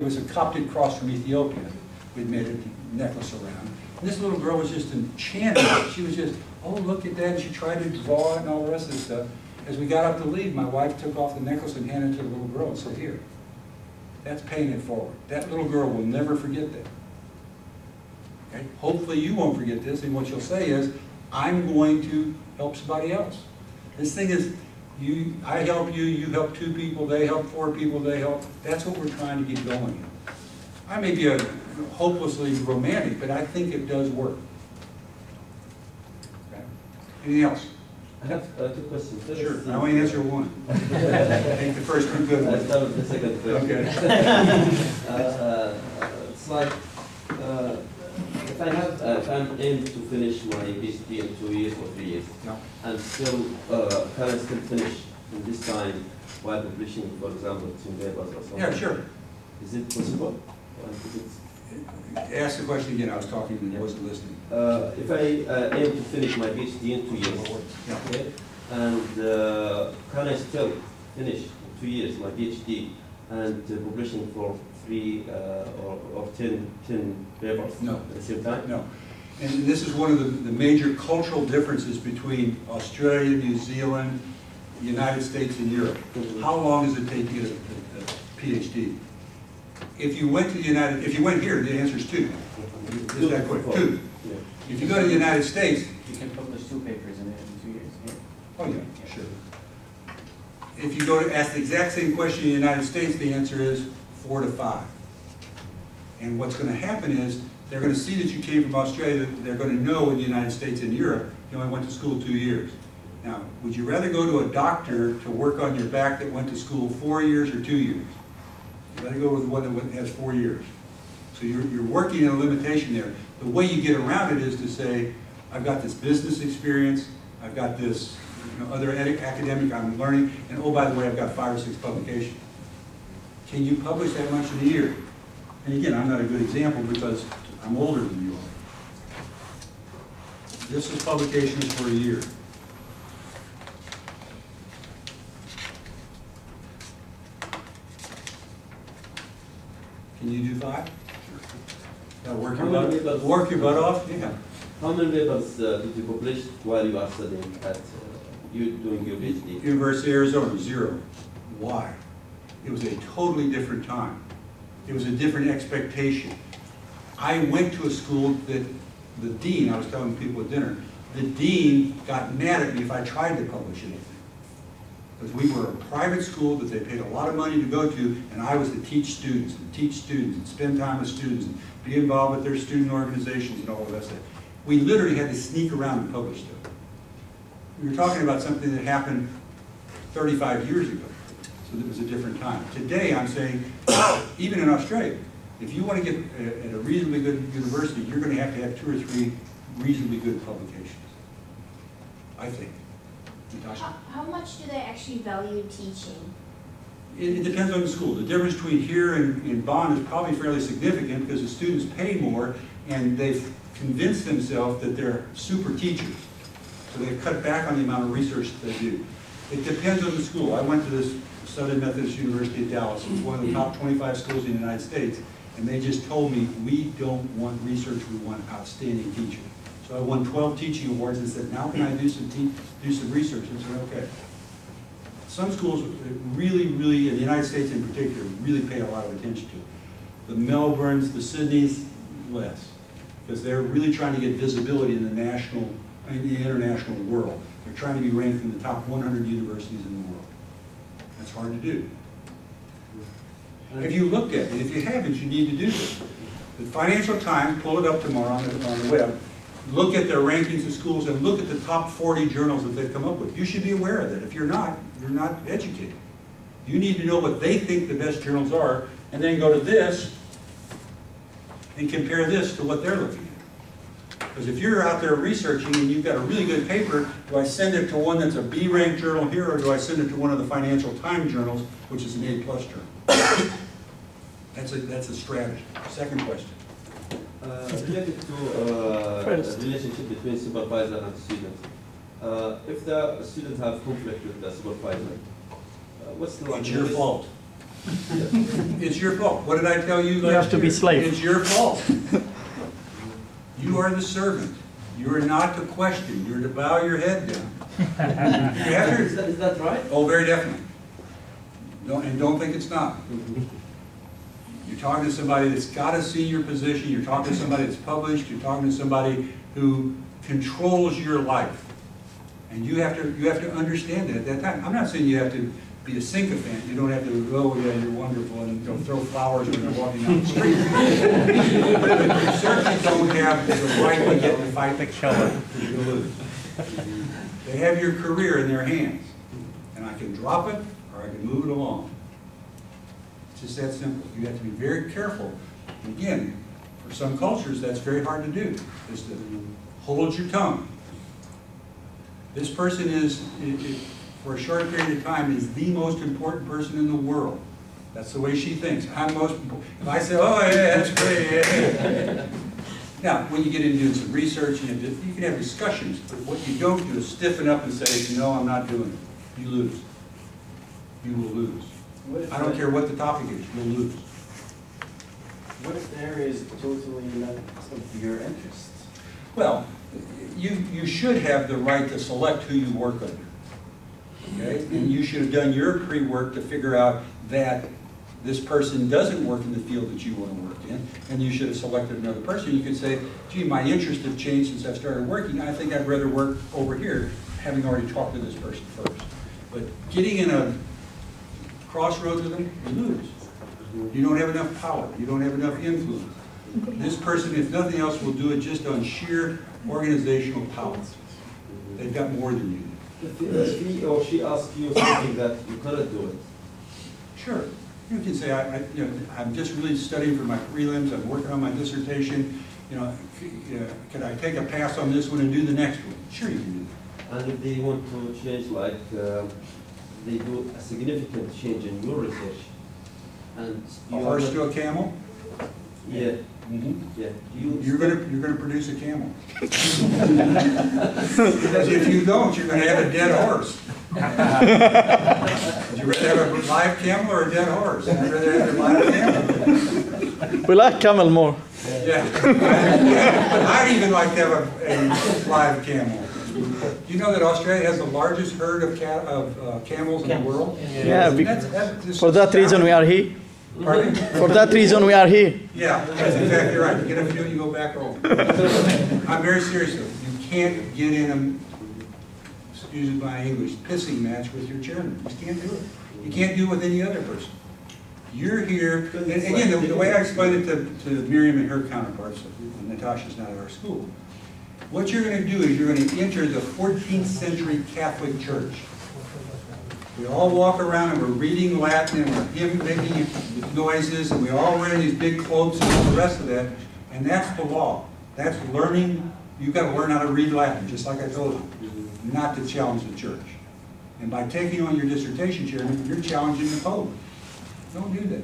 It was a Coptic cross from Ethiopia. We'd made a necklace around. And this little girl was just enchanted. She was just, oh, look at that. And she tried to draw it and all the rest of this stuff. As we got up to leave, my wife took off the necklace and handed it to the little girl and said, here, that's paying it forward. That little girl will never forget that. Okay? Hopefully you won't forget this, and what you'll say is, I'm going to help somebody else. This thing is, I help you, you help 2 people, they help 4 people, they help. That's what we're trying to get going. I may be hopelessly romantic, but I think it does work. Okay? Anything else? I have 2 questions. Sure, I only answer one. I think the first one good. I'll start with the second question. Okay. It's like, if I'm aimed to finish my PhD in 2 years or 3 years, no. and still, can I still finish in this time while publishing, for example, 2 papers or something? Yeah, sure. Is it possible? Or is it... Ask the question again, I was talking and I wasn't listening. If I aim to finish my PhD in 2 years, yeah. Okay, and can I still finish in 2 years my PhD and publishing for 3 or 10 papers no. at the same time? No. And this is one of the major cultural differences between Australia, New Zealand, the United States, and Europe. How long does it take to get a PhD? If you went to the if you went here, the answer is 2. Just that quick, 2. Yeah. If you go to the United States, you can publish 2 papers in 2 years. Yeah. Oh yeah, sure. If you go to ask the exact same question in the United States, the answer is 4 to 5. And what's going to happen is they're going to see that you came from Australia. They're going to know in the United States and Europe you only went to school 2 years. Now, would you rather go to a doctor to work on your back that went to school 4 years or 2 years? You better go with one that has 4 years. So you're working in a limitation there. The way you get around it is to say, I've got this business experience, I've got this other academic I'm learning, and oh, by the way, I've got 5 or 6 publications. Can you publish that much in a year? And again, I'm not a good example because I'm older than you are. This is publications for a year. Can you do 5? Sure. Work your butt off? Yeah. How many papers did you publish while you are studying at you doing your PhD? University of Arizona, 0. Why? It was a totally different time. It was a different expectation. I went to a school that the dean, I was telling people at dinner, the dean got mad at me if I tried to publish anything. Because we were a private school that they paid a lot of money to go to, and I was to teach students and spend time with students and be involved with their student organizations and all of that stuff. We literally had to sneak around and publish stuff. We were talking about something that happened 35 years ago, so it was a different time. Today, I'm saying, even in Australia, if you want to get at a reasonably good university, you're going to have 2 or 3 reasonably good publications, I think. Natasha? How much do they actually value teaching? It depends on the school. The difference between here and in Bonn is probably fairly significant because the students pay more and they've convinced themselves that they're super teachers. So they've cut back on the amount of research that they do. It depends on the school. I went to this Southern Methodist University of Dallas. It's one of the top 25 schools in the United States. And they just told me, we don't want research, we want outstanding teachers. So I won 12 teaching awards and said, now can I do some research? And I said, okay. Some schools really, in the United States in particular, really pay a lot of attention to it. The Melbournes, the Sydneys, less. Because they're really trying to get visibility in the international world. They're trying to be ranked in the top 100 universities in the world. That's hard to do. If you looked at it, if you haven't, you need to do this. The Financial Times, pull it up tomorrow on the web, look at their rankings of schools and look at the top 40 journals that they've come up with. You should be aware of that. If you're not educated. You need to know what they think the best journals are, and then go to this and compare this to what they're looking at. Because if you're out there researching and you've got a really good paper, do I send it to one that's a B-ranked journal here, or do I send it to one of the Financial Times journals, which is an A+ journal? That's a strategy. Second question. Related to relationship between supervisor and student. If the students have conflict with the supervisor, what's the It's your fault. It's your fault. What did I tell you last You have to be year? slave. It's your fault. You are the servant. You are not to question. You're to bow your head down. You have to, Is that right? oh, very definitely. Don't think it's not. You're talking to somebody that's got a senior position. You're talking to somebody that's published. You're talking to somebody who controls your life. And you have to understand that at that time. I'm not saying you have to be a sycophant. You don't have to, oh yeah, you're wonderful, and throw flowers when you're walking down the street. But you certainly don't have the right to get in a fight the killer. You're going to lose. They have your career in their hands. And I can drop it, or I can move it along. It's just that simple. You have to be very careful. And again, for some cultures, that's very hard to do, is to hold your tongue. This person is, for a short period of time, is the most important person in the world. That's the way she thinks. I'm most important. If I say, oh, yeah, that's great. Yeah. Now, when you get into doing some research, you can have discussions, but what you don't do is stiffen up and say, no, I'm not doing it. You lose. You will lose. I don't care what the topic is, you'll lose. What if the area is totally not of your interest? Well, you should have the right to select who you work under. Okay? And you should have done your pre-work to figure out that this person doesn't work in the field that you want to work in, and you should have selected another person. You could say, gee, my interests have changed since I've started working. I think I'd rather work over here, having already talked to this person first. But getting in a crossroads with them, you lose. You don't have enough power. You don't have enough influence. This person, if nothing else, will do it just on sheer organizational power. They've got more than you. If he or she asks you something that you cannot do it. Sure. You can say, I'm just really studying for my prelims. I'm working on my dissertation. Can I take a pass on this one and do the next one? Sure, you can do that. And if they want to change, like they do a significant change in your research, and A horse to a camel? Yeah. Mm-hmm. Yeah. You're gonna produce a camel. Because if you don't, you're gonna have a dead horse. Would you rather have a live camel or a dead horse? I'd rather have a live camel. We like camel more. Yeah. I'd even like to have a live camel. Do you know that Australia has the largest herd of camels in the world? Yeah, That's for that reason we are here. Pardon? For that reason we are here. Yeah, that's exactly right. You get a few, you go back home. I'm very serious though. You can't get in a, excuse my English, pissing match with your chairman. You just can't do it. You can't do it with any other person. You're here, and again, the way I explained it to Miriam and her counterparts, Natasha's not at our school, what you're going to do is you're going to enter the 14th century Catholic Church. We all walk around and we're reading Latin and we're making noises and we all wear these big cloaks and all the rest of that, and that's the law. That's learning. You've got to learn how to read Latin, just like I told you, not to challenge the church. And by taking on your dissertation chairman, you're challenging the Pope. Don't do that.